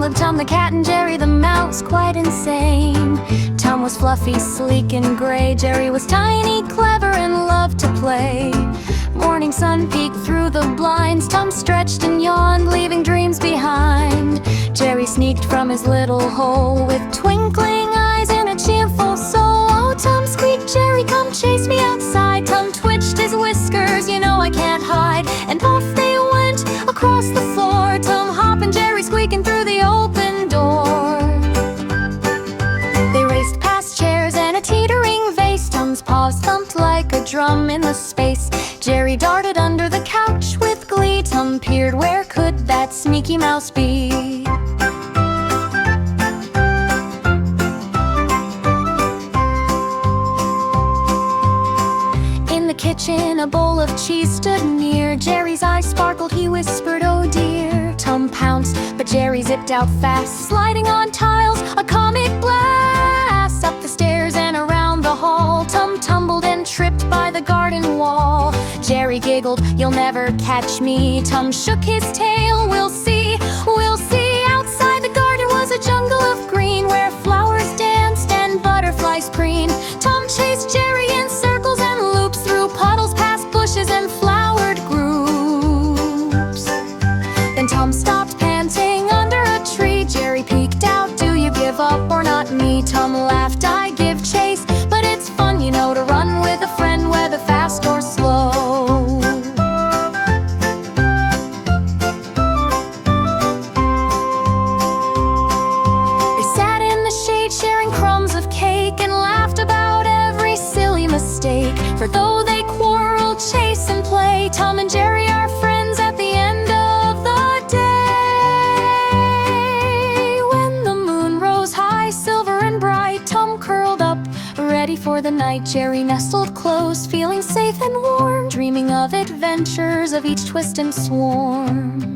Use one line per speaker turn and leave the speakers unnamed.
followed Tom the cat and Jerry the mouse, quite insane. Tom was fluffy, sleek, and gray. Jerry was tiny, clever, and loved to play. Morning sun peeked through the blinds. Tom stretched and yawned, leaving dreams behind. Jerry sneaked from his little hole with twinkling eyes and a cheerful soul. Oh, Tom squeaked, Jerry, come chase me outside. Tom twitched his whiskers, you know I can't hide. And off they went across the floor, Tom hopping, Jerry squeaking through the open door. They raced past chairs and a teetering vase. Tom's paws thumped like a drum in the space. Jerry darted under the couch with glee. Tom peered, where could that sneaky mouse be? In the kitchen, a bowl of cheese stood near. Jerry's eyes sparkled, he whispered, oh dear. Tom pounced, but Jerry zipped out fast, sliding on tiles, a comic blast. Up the stairs and around the hall, Tom tumbled and tripped by the garden wall. Jerry giggled, you'll never catch me. Tom shook his tail, we'll see, we'll see. Outside the garden was a jungle of green, where flowers danced and butterflies preened. Tom chased Jerry in circles and loops, through puddles, past bushes and flowered groups. Then Tom stopped, panting under a tree. Jerry peeked out, do you give up or not me? Tom laughed, I give chase, but it's fun, you know, to run with a friend, whether fast or slow. They sat in the shade, sharing crumbs of cake, and laughed about every silly mistake. For though they quarreled, chase and play, Tom and Jerry are friends at the end of the day. When the moon rose high, silver and bright, Tom curled up, ready for the night. Jerry nestled close, feeling safe and warm, dreaming of adventures of each twist and swarm.